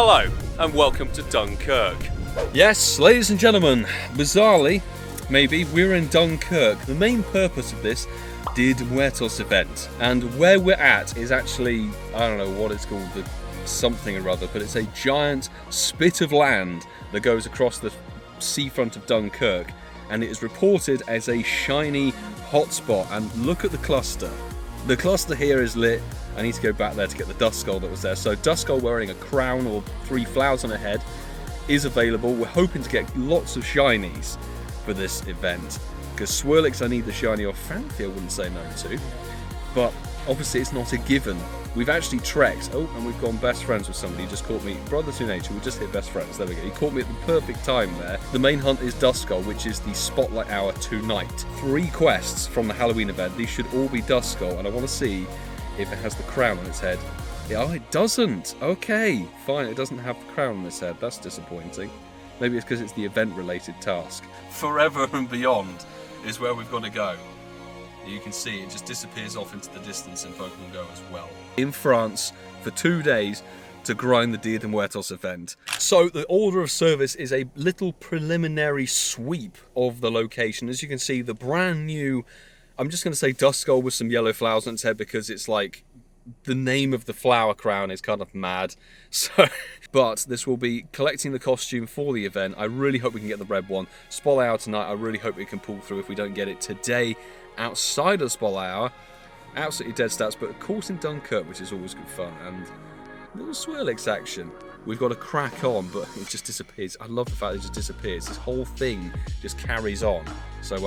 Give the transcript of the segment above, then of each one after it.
Hello, and welcome to Dunkirk. Yes, ladies and gentlemen, bizarrely, maybe, we're in Dunkirk. The main purpose of this Dia De Muertos event, and where we're at is actually, I don't know what it's called, the something or other, but it's a giant spit of land that goes across the seafront of Dunkirk, and it is reported as a shiny hotspot. And look at the cluster. The cluster here is lit. I need to go back there to get the Duskull that was there. So Duskull wearing a crown or 3 flowers on her head is available. We're hoping to get lots of shinies for this event, because Swirlix I need the shiny off. Fancy I wouldn't say no to, but obviously it's not a given. We've actually trekked, and we've gone best friends with somebody who just caught me. Brother to nature, we just hit best friends, there we go. He caught me at the perfect time there. The main hunt is Duskull, which is the spotlight hour tonight. 3 quests from the Halloween event. These should all be Duskull, and I want to see if it has the crown on its head. Oh, it doesn't! Okay, fine, it doesn't have the crown on its head. That's disappointing. Maybe it's because it's the event-related task. Forever and Beyond is where we've got to go. You can see it just disappears off into the distance in Pokemon GO as well. In France for 2 days to grind the Dia De Muertos event. So the order of service is a little preliminary sweep of the location. As you can see, the brand new, I'm just going to say Duskull with some yellow flowers on its head, because it's like the name of the flower crown is kind of mad. So, but this will be collecting the costume for the event. I really hope we can get the red one. Spotlight hour tonight, I really hope we can pull through. If we don't get it today, outside of Spotlight hour, absolutely dead stats, but of course in Dunkirk, which is always good fun, and little Swirlix action. We've got to crack on, but it just disappears. I love the fact it just disappears. This whole thing just carries on. So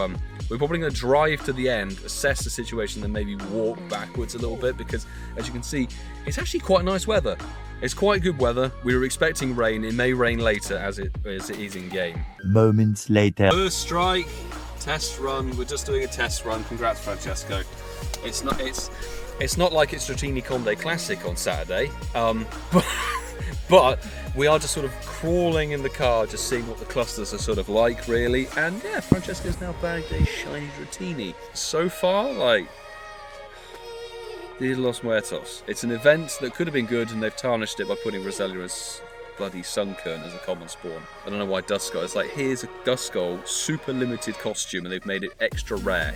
we're probably going to drive to the end, assess the situation, then maybe walk backwards a little bit, because as you can see, it's actually quite nice weather. It's quite good weather. We were expecting rain. It may rain later as it is in game. Moments later. First strike, test run. We're just doing a test run. Congrats, Francesco. It's not like it's Dratini Conde Classic on Saturday, but we are just sort of crawling in the car, just seeing what the clusters are sort of like, really. And yeah, Francesco's now bagged a shiny Dratini. So far, like, Dia De los Muertos. It's an event that could have been good, and they've tarnished it by putting Roselia's bloody Sunkern as a common spawn. I don't know why Duskull. It's like, here's a Duskull super limited costume, and they've made it extra rare.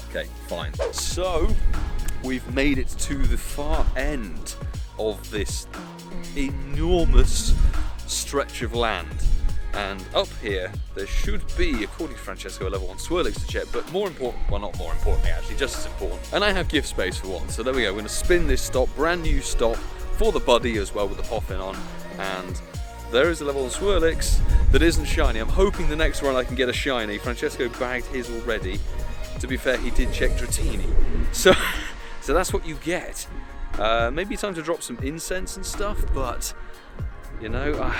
Okay, fine. So we've made it to the far end of this enormous stretch of land, and up here there should be, according to Francesco, a level 1 Swirlix to check, but more important, well, not more importantly actually, just as important, and I have gift space for one. So there we go, we're going to spin this stop, brand new stop for the buddy as well, with the poffin on, and there is a level 1 Swirlix that isn't shiny. I'm hoping the next run I can get a shiny. Francesco bagged his already. To be fair, he did check Dratini, so that's what you get. Maybe time to drop some incense and stuff, but you know,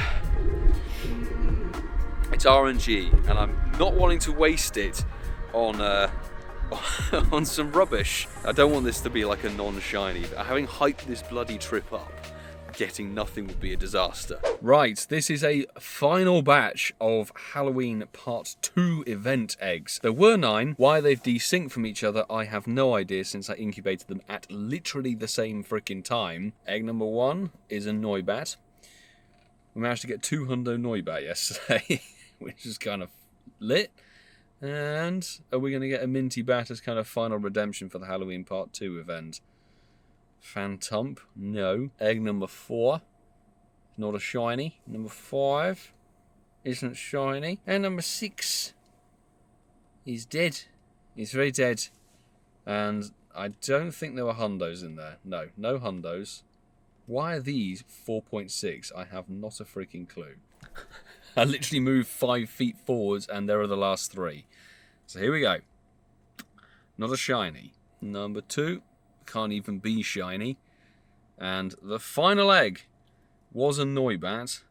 it's RNG, and I'm not wanting to waste it on on some rubbish. I don't want this to be like a non-shiny. Having hyped this bloody trip up, getting nothing would be a disaster. Right, this is a final batch of Halloween Part 2 event eggs. There were 9. Why they've desynced from each other, I have no idea, since I incubated them at literally the same freaking time. Egg number 1 is a Noibat. We managed to get 2 hundo Noibat yesterday, which is kind of lit. And are we going to get a Minty Bat as kind of final redemption for the Halloween Part 2 event? Phantump, no. Egg number 4, not a shiny. Number 5 isn't shiny. And number 6 is dead. He's very dead. And I don't think there were hundos in there. No, no hundos. Why are these 4.6? I have not a freaking clue. I literally moved 5 feet forwards and there are the last 3. So here we go. Not a shiny. Number 2. Can't even be shiny. And the final egg was a Noibat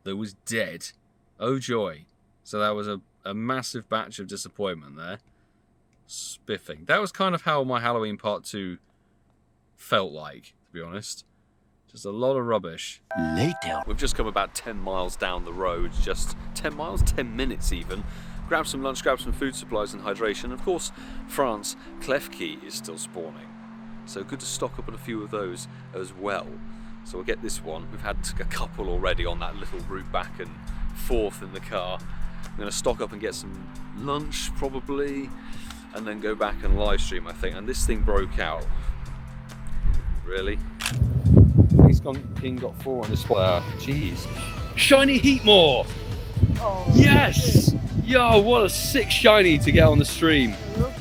that was dead. Oh joy. So that was a massive batch of disappointment there. Spiffing. That was kind of how my Halloween Part 2 felt like, to be honest. Just a lot of rubbish. Later. We've just come about 10 miles down the road. Just 10 miles? 10 minutes even. Grab some lunch, grab some food supplies and hydration. Of course, France, Klefki is still spawning. So good to stock up on a few of those as well. So we'll get this one. We've had a couple already on that little route back and forth in the car. I'm going to stock up and get some lunch probably, and then go back and live stream, I think. And this thing broke out. Really? He's got 4 on display. Jeez. Shiny Heatmore! Oh. Yes! Yo, what a sick shiny to get on the stream.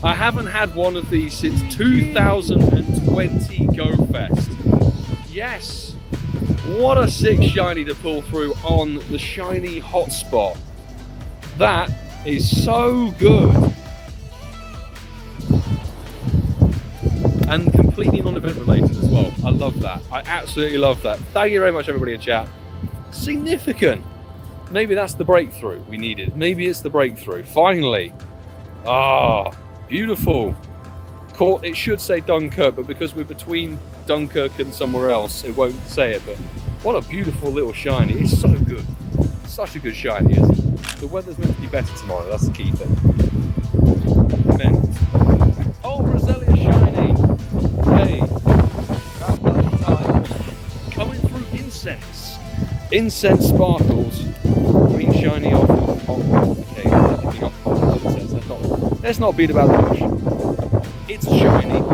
I haven't had one of these since 2020 Go Fest. Yes! What a sick shiny to pull through on the shiny hotspot. That is so good. And completely non-event related as well. I love that. I absolutely love that. Thank you very much, everybody in chat. Significant. Maybe that's the breakthrough we needed. Maybe it's the breakthrough. Finally. Ah, beautiful. It should say Dunkirk, but because we're between Dunkirk and somewhere else, it won't say it. But what a beautiful little shiny. It's so good. Such a good shiny, isn't it? The weather's meant to be better tomorrow. That's the key thing. Oh, Roselia shiny. Hey, about bloody time. Coming through incense. Incense sparkles. Green shiny off. Okay, incense. Let's not beat about the bush. It's shiny.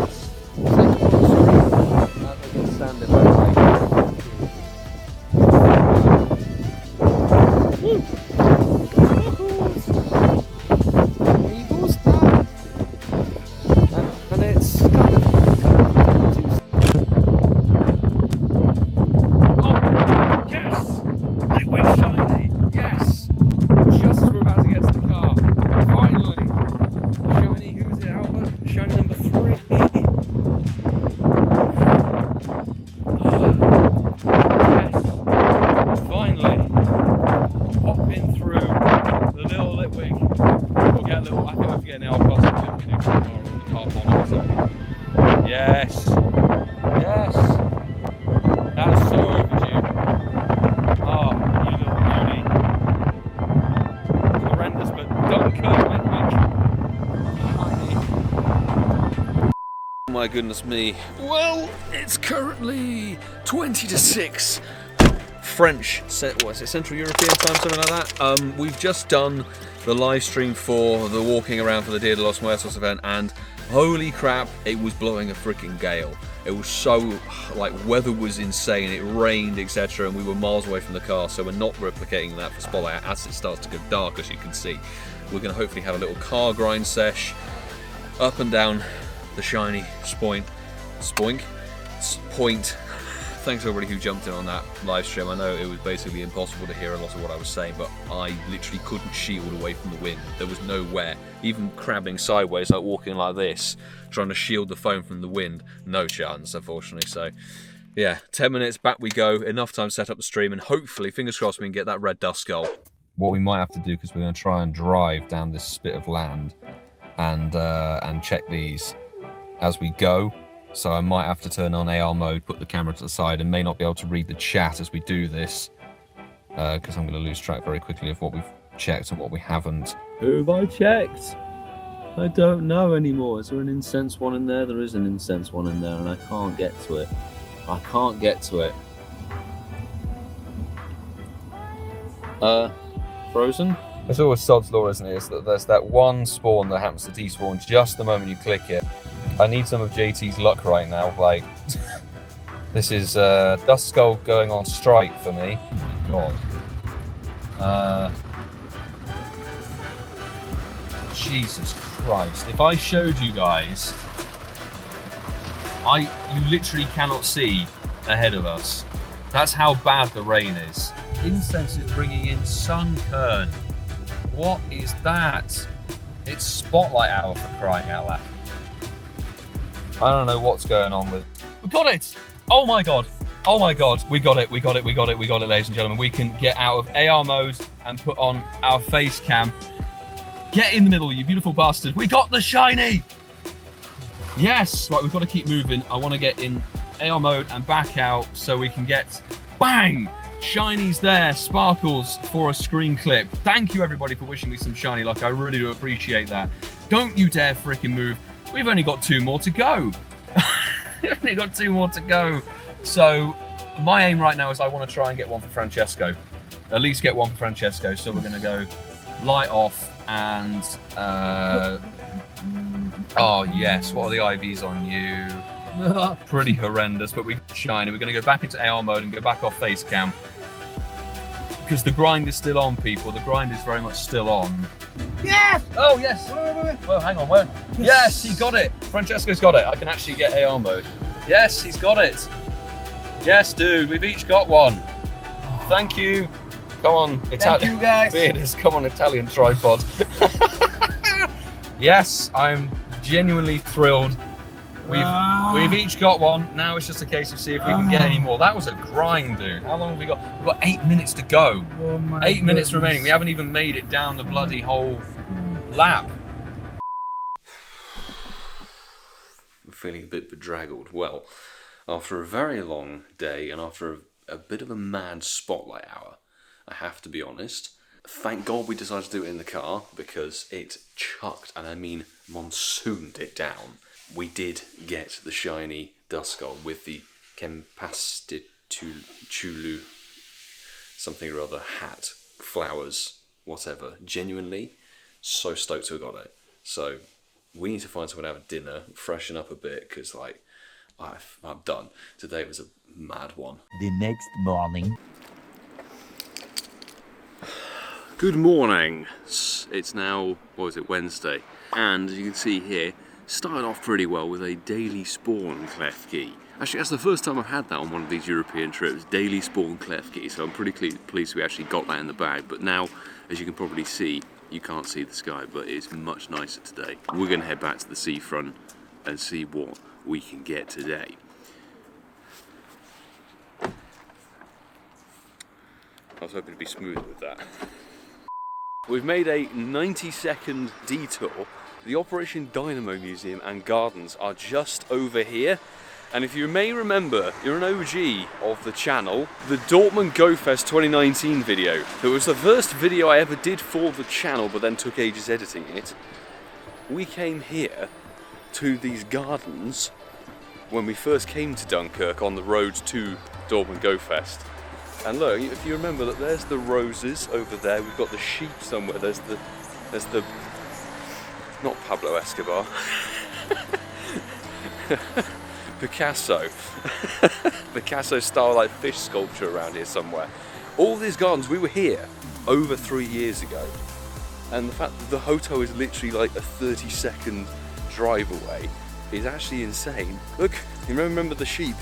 My goodness me. Well, it's currently 20 to 6 French, what is it, Central European time, something like that. We've just done the live stream for the walking around for the Dia De Muertos event, and holy crap, it was blowing a freaking gale. It was so, like, weather was insane, it rained, etc., and we were miles away from the car, so we're not replicating that for Spotlight as it starts to go dark, as you can see. We're going to hopefully have a little car grind sesh up and down the shiny point. Thanks to everybody who jumped in on that live stream. I know it was basically impossible to hear a lot of what I was saying, but I literally couldn't shield away from the wind. There was nowhere, even crabbing sideways, like walking like this, trying to shield the phone from the wind. No chance, unfortunately. So yeah, 10 minutes, back we go. Enough time to set up the stream, and hopefully, fingers crossed, we can get that red Duskull. What we might have to do, because we're going to try and drive down this spit of land and check these as we go, so I might have to turn on AR mode, put the camera to the side, and may not be able to read the chat as we do this, because I'm going to lose track very quickly of what we've checked and what we haven't. Who have I checked? I don't know anymore. Is there an incense one in there? There is an incense one in there, and I can't get to it. I can't get to it. Frozen? It's always sod's law, isn't it? It's that there's that one spawn that happens to despawn just the moment you click it. I need some of JT's luck right now. Like, this is Duskull going on strike for me. God. Jesus Christ. If I showed you guys, you literally cannot see ahead of us. That's how bad the rain is. Incense is bringing in Sunkern. What is that? It's Spotlight Hour, for crying out loud. I don't know what's going on with... We got it! Oh my god! Oh my god! We got it, ladies and gentlemen. We can get out of AR mode and put on our face cam. Get in the middle, you beautiful bastard. We got the shiny! Yes! Right, we've got to keep moving. I want to get in AR mode and back out so we can get... Bang! Shinies there, sparkles for a screen clip. Thank you everybody for wishing me some shiny luck. I really do appreciate that. Don't you dare freaking move. We've only got 2 more to go. We've only got 2 more to go. So my aim right now is I want to try and get one for Francesco. At least get one for Francesco. So we're going to go light off and... oh yes, what are the IVs on you? Pretty horrendous, but we're shiny. We're going to go back into AR mode and go back off face cam. Because the grind is still on, people. The grind is very much still on. Yes! Oh, yes! Wait. Well, hang on, wait. Yes, he got it! Francesco's got it. I can actually get AR mode. Yes, he's got it. Yes, dude, we've each got one. Thank you. Come on, Italian. Thank you, guys. Bearders, come on, Italian tripod. Yes, I'm genuinely thrilled. We've each got one. Now it's just a case of see if we can get any more. That was a grind, dude. How long have we got? We've got 8 minutes to go. Oh my 8 minutes remaining. We haven't even made it down the bloody whole lap. I'm feeling a bit bedraggled. Well, after a very long day and after a bit of a mad spotlight hour, I have to be honest. Thank God we decided to do it in the car because it chucked, and I mean monsooned it down. We did get the shiny Duskull with the Kempastitulu something or other hat, flowers, whatever. Genuinely, so stoked to have got it. So we need to find somewhere to have dinner, freshen up a bit, because like I'm done. Today was a mad one. The next morning. Good morning. It's now, what is it, Wednesday. And as you can see here, started off pretty well with a daily spawn clef key. Actually, that's the first time I've had that on one of these European trips, daily spawn clef key, so I'm pretty pleased we actually got that in the bag. But now, as you can probably see, you can't see the sky, but it's much nicer today. We're going to head back to the seafront and see what we can get today. I was hoping to be smooth with that. We've made a 90-second detour. The Operation Dynamo Museum and Gardens are just over here. And if you may remember, you're an OG of the channel, the Dortmund Go Fest 2019 video. It was the first video I ever did for the channel, but then took ages editing it. We came here to these gardens when we first came to Dunkirk on the road to Dortmund Go Fest. And look, if you remember that there's the roses over there, we've got the sheep somewhere, there's the not Pablo Escobar. Picasso. Picasso style like fish sculpture around here somewhere. All these gardens, we were here over 3 years ago. And the fact that the hotel is literally like a 30-second drive away is actually insane. Look, you remember the sheep?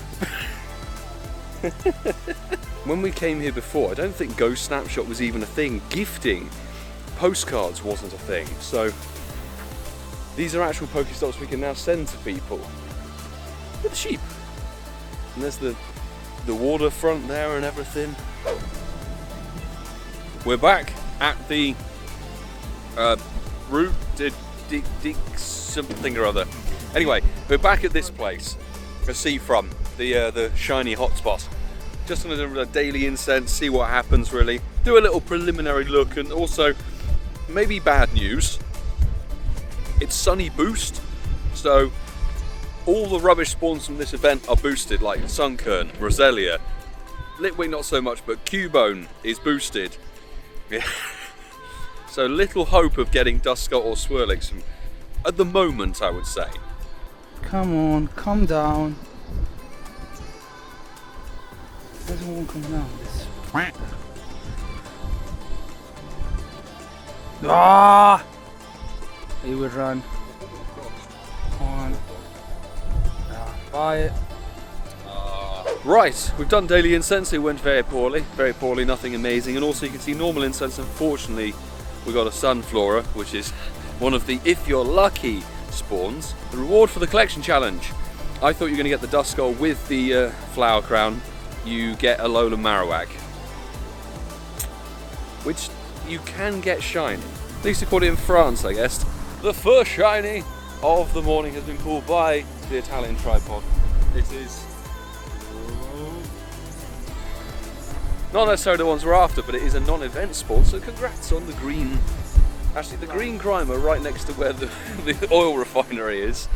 When we came here before, I don't think Ghost Snapshot was even a thing. Gifting postcards wasn't a thing. So these are actual Pokestops we can now send to people. With the sheep. And there's the waterfront there and everything. We're back at the route something or other. Anyway, we're back at this place, a seafront, the shiny hotspot. Just gonna do a daily incense, see what happens really. Do a little preliminary look, and also maybe bad news. It's sunny boost, so all the rubbish spawns from this event are boosted, like Sunkern, Roselia. Litwick not so much, but Cubone is boosted. So little hope of getting Duskull or Swirlix at the moment, I would say. Come on, calm down. Doesn't want to come down. Ah! He would run. On. Buy it. Right, we've done daily incense. It went very poorly, nothing amazing. And also you can see normal incense. Unfortunately, we got a Sunflora, which is one of the if you're lucky spawns. The reward for the collection challenge. I thought you were going to get the Duskull with the flower crown. You get a Lola Marowak, which you can get shiny. At least according in France, I guess. The first shiny of the morning has been pulled by the Italian tripod. It is not necessarily the ones we're after, but it is a non-event spawn, so congrats on the green. Actually, the green grimer right next to where the oil refinery is.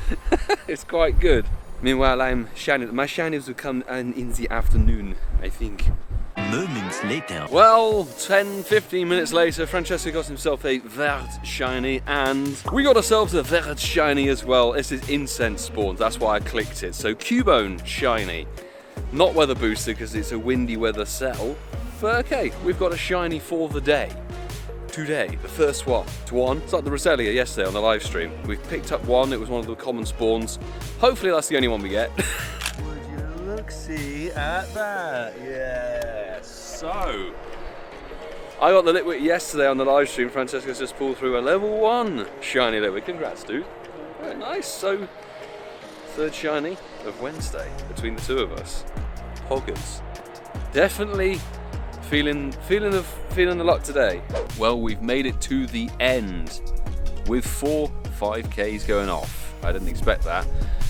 It's quite good. Meanwhile, I'm shiny. My shinies will come in the afternoon, I think. Moments later. Well, 10-15 minutes later, Francesco got himself a vert shiny, and we got ourselves a vert shiny as well. This is incense spawns, that's why I clicked it. So Cubone shiny, not weather boosted because it's a windy weather cell. But okay, we've got a shiny for the day. Today, the first one. It's like the Roselia yesterday on the live stream. We've picked up one, it was one of the common spawns. Hopefully that's the only one we get. Would you look see at that? Yes. So, I got the Litwick yesterday on the live stream. Francesco's just pulled through a level 1 shiny Litwick. Congrats, dude. Very nice. So, third shiny of Wednesday between the two of us. Poggers. Definitely feeling the luck today. Well, we've made it to the end with 4 5Ks going off. I didn't expect that.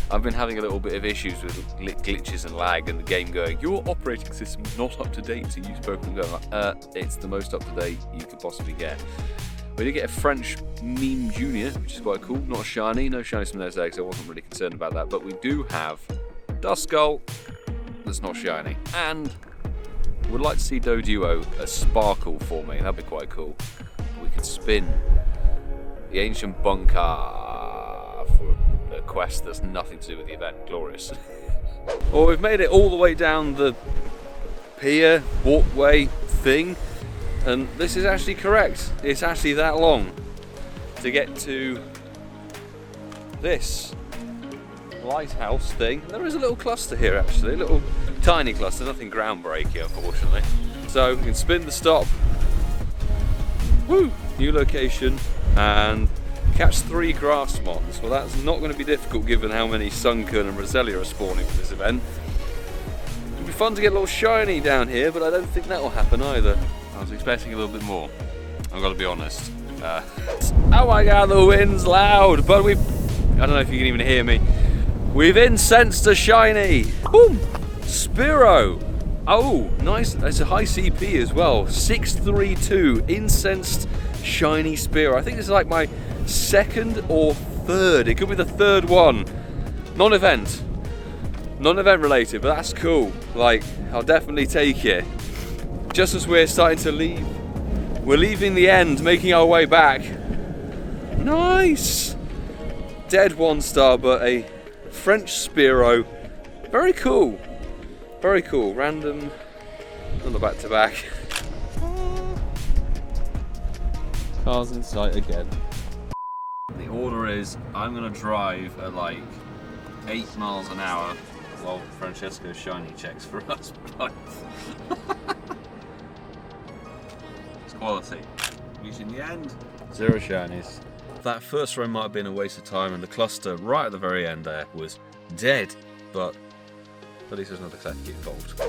I've been having a little bit of issues with glitches and lag and the game going, your operating system is not up to date to use Pokemon Go. It's the most up to date you could possibly get. We did get a French Meme Junior, which is quite cool. Not a shiny, no shinies from those eggs, I wasn't really concerned about that. But we do have Duskull that's not shiny. And would like to see Doduo a sparkle for me, that'd be quite cool. We could spin the Ancient Bunker for a quest that's nothing to do with the event. Glorious. Well, we've made it all the way down the pier, walkway thing, and this is actually correct. It's actually that long to get to this lighthouse thing. There is a little cluster here actually, a little tiny cluster, nothing groundbreaking unfortunately. So we can spin the stop, woo, new location, and catch 3 grass mons. Well, that's not going to be difficult given how many Sunken and Roselia are spawning for this event. It'll be fun to get a little shiny down here, but I don't think that will happen either. I was expecting a little bit more, I've got to be honest. Oh my god, the wind's loud, but I don't know if you can even hear me. We've incensed a shiny! Boom! Spiro! Oh, nice, that's a high CP as well. 632, incensed shiny Spiro. I think this is like my second or third. It could be the third one. Non-event. Non-event related, but that's cool. Like, I'll definitely take it. Just as we're starting to leave, we're leaving the end, making our way back. Nice! Dead 1-star, but a French Spiro. Very cool. Very cool. Random. Another back-to-back. Cars in sight again. The order is, I'm going to drive at like 8 miles an hour while Francesco shiny checks for us both. It's quality. Reaching the end, 0 shinies. That first row might have been a waste of time, and the cluster right at the very end there was dead, but at least there's another collector involved.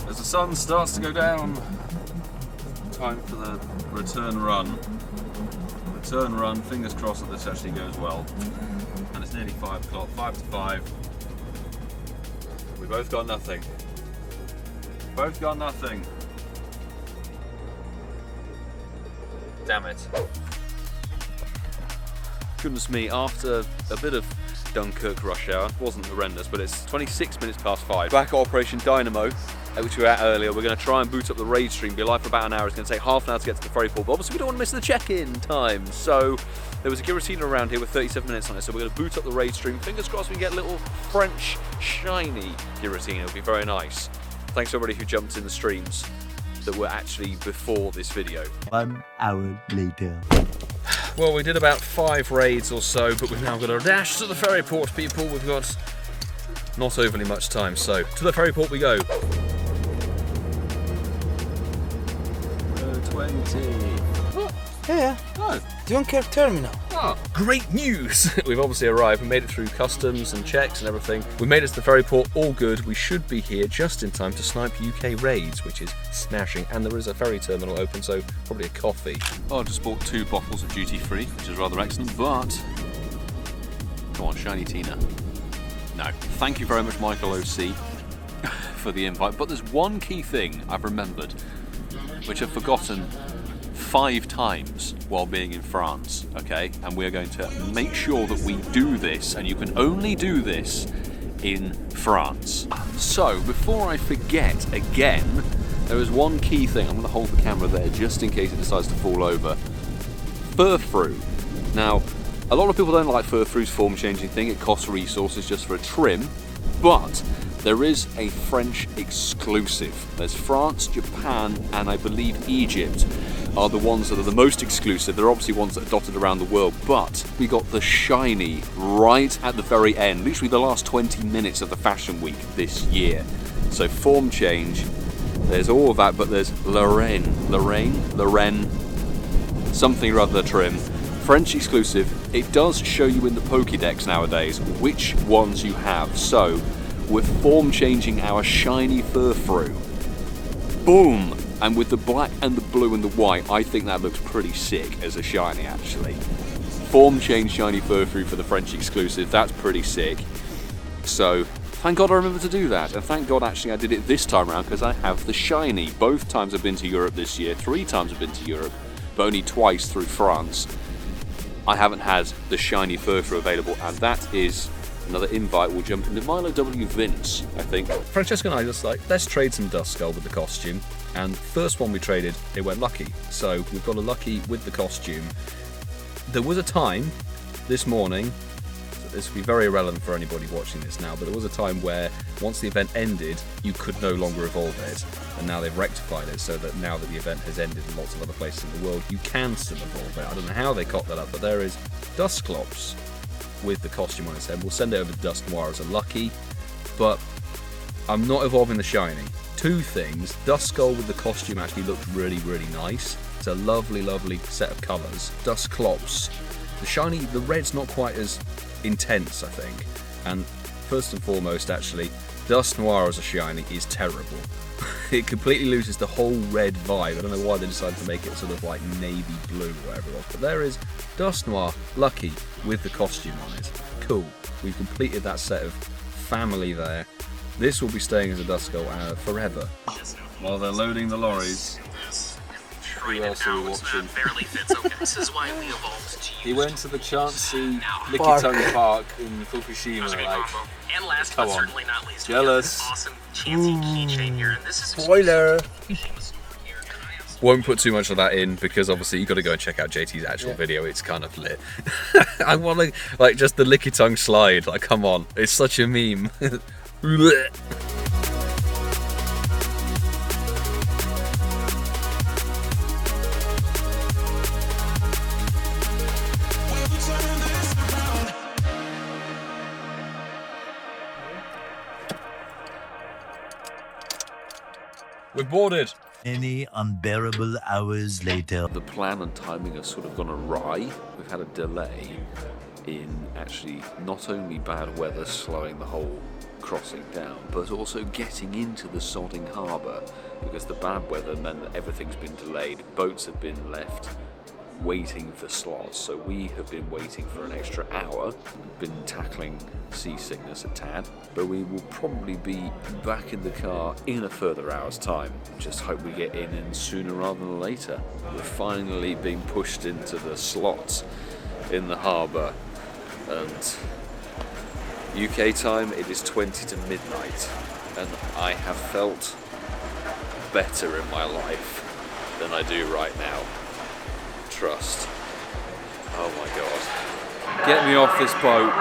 As the sun starts to go down, time for the return run. Return run, fingers crossed that this actually goes well. And it's nearly 5 o'clock, 5 to 5. We both got nothing. Both got nothing. Damn it. Goodness me, after a bit of Dunkirk rush hour, wasn't horrendous, but it's 26 minutes past 5. Back at Operation Dynamo, which we were at earlier. We're going to try and boot up the raid stream, be live for about an hour. It's going to take half an hour to get to the ferry port, but obviously we don't want to miss the check-in time. So there was a Giratina around here with 37 minutes on it, so we're going to boot up the raid stream. Fingers crossed we can get a little French shiny Giratina. It'll be very nice. Thanks to everybody who jumped in the streams that were actually before this video. 1 hour later. Well, we did about 5 raids or so, but we've now got to dash to the ferry port, people. We've got not overly much time, so to the ferry port we go. Row 20. Oh, yeah. Oh. Dunkirk terminal. Oh, great news! We've obviously arrived. We made it through customs and checks and everything. We made it to the ferry port, all good. We should be here just in time to snipe UK raids, which is smashing. And there is a ferry terminal open, so probably a coffee. Oh, I just bought 2 bottles of duty free, which is rather excellent, but come on, shiny Tina. No. Thank you very much, Michael OC, for the invite. But there's one key thing I've remembered, which I've forgotten 5 times while being in France, okay? And we're going to make sure that we do this, and you can only do this in France. So, before I forget again, there is one key thing. I'm going to hold the camera there just in case it decides to fall over. Furfrou. Now, a lot of people don't like Furfrou's form changing thing. It costs resources just for a trim, but there is a French exclusive. There's France, Japan, and I believe Egypt are the ones that are the most exclusive. They're obviously ones that are dotted around the world, but we got the shiny right at the very end, literally the last 20 minutes of the fashion week this year. So form change, there's all of that, but there's Lorraine, something or other trim. French exclusive. It does show you in the Pokédex nowadays which ones you have. So we're form changing our shiny Furfrou. Boom! And with the black and the blue and the white, I think that looks pretty sick as a shiny actually. Form change shiny Furfrou for the French exclusive, that's pretty sick. So, thank God I remembered to do that, and thank God actually I did it this time around because I have the shiny. Both times I've been to Europe this year, 3 times I've been to Europe, but only twice through France. I haven't had the shiny Furfrou available, and that is another invite. We'll jump into MiloW Vince, I think. Francesca and I just like, let's trade some Duskull with the costume. And first one we traded, it went lucky. So we've got a lucky with the costume. There was a time this morning, so this will be very irrelevant for anybody watching this now, but there was a time where once the event ended, you could no longer evolve it. And now they've rectified it so that now that the event has ended in lots of other places in the world, you can still evolve it. I don't know how they caught that up, but there is Dusclops with the costume on its head. We'll send it over to Dusk Noir as a lucky, but I'm not evolving the shiny. 2 things. Duskull with the costume actually looks really, really nice. It's a lovely, lovely set of colours. Dusclops. The shiny, the red's not quite as intense, I think. And first and foremost, actually, Dusk Noir as a shiny is terrible. It completely loses the whole red vibe. I don't know why they decided to make it sort of like navy blue or whatever it was. But there is Dusk Noir, lucky, with the costume on it. Cool. We've completed that set of family there. This will be staying as a Duskull forever. While they're loading the lorries. Who else are we watching? This is why we evolved to He went to the Chancy Lickitung Park in Fukushima. Like, and last come but on. certainly not least, Jealous. awesome Chancy keychain here. And this is Spoiler. Won't put too much of that in because obviously you've got to go and check out JT's actual video. It's kind of lit. I want to, like, just the Lickitung slide. Like, come on. It's such a meme. We're boarded. Many unbearable hours later. The plan and timing has sort of gone awry. We've had a delay in actually not only bad weather slowing the whole crossing down, but also getting into the sodding harbour, because the bad weather meant that everything's been delayed. Boats have been left waiting for slots, so we have been waiting for an extra hour. We've been tackling seasickness a tad, but we will probably be back in the car in a further hour's time. Just hope we get in sooner rather than later. We're finally being pushed into the slots in the harbour, and UK time it is 20 to midnight, and I have felt better in my life than I do right now. Trust. Oh my god. Get me off this boat.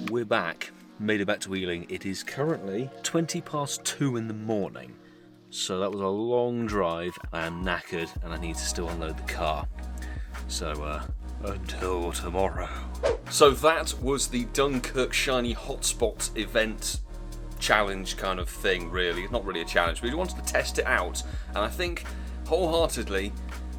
We're back. Made it back to Ealing. It is currently 2:20 in the morning. So that was a long drive. I am knackered and I need to still unload the car. So, until tomorrow. So that was the Dunkirk Shiny Hotspot event challenge kind of thing, really. Not really a challenge, but we wanted to test it out. And I think, wholeheartedly,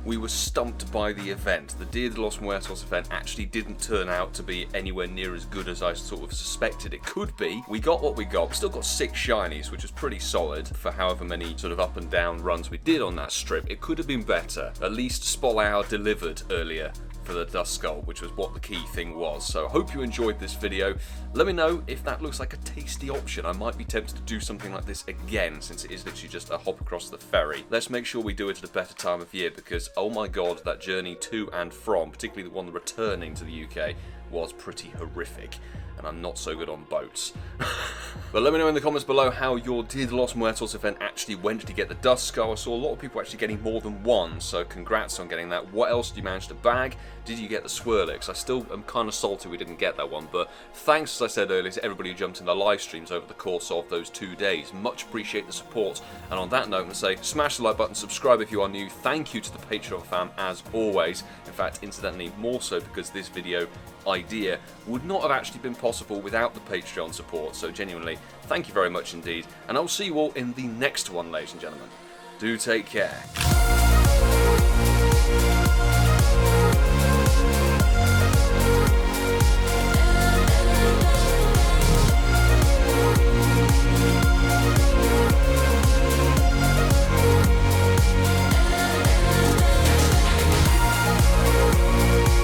we were stumped by the event. The Dia De Muertos event actually didn't turn out to be anywhere near as good as I sort of suspected it could be. We got what we got. We still got 6 shinies, which was pretty solid for however many sort of up and down runs we did on that strip. It could have been better. At least Spolauer delivered earlier for the Duskull, which was what the key thing was. So I hope you enjoyed this video. Let me know if that looks like a tasty option. I might be tempted to do something like this again, since it is literally just a hop across the ferry. Let's make sure we do it at a better time of year, because oh my god, that journey to and from, particularly the one returning to the UK, was pretty horrific. And I'm not so good on boats. But let me know in the comments below how your Dia De Muertos event actually went. Did you get the Duskull? I saw a lot of people actually getting more than one, so congrats on getting that. What else did you manage to bag? Did you get the Swirlix? I still am kind of salty we didn't get that one, but thanks, as I said earlier, to everybody who jumped in the live streams over the course of those 2 days. Much appreciate the support. And on that note, I'm going to say, smash the like button, subscribe if you are new. Thank you to the Patreon fam, as always. In fact, incidentally, more so because this video idea would not have actually been possible without the Patreon support. So genuinely, thank you very much indeed. And I'll see you all in the next one, ladies and gentlemen. Do take care.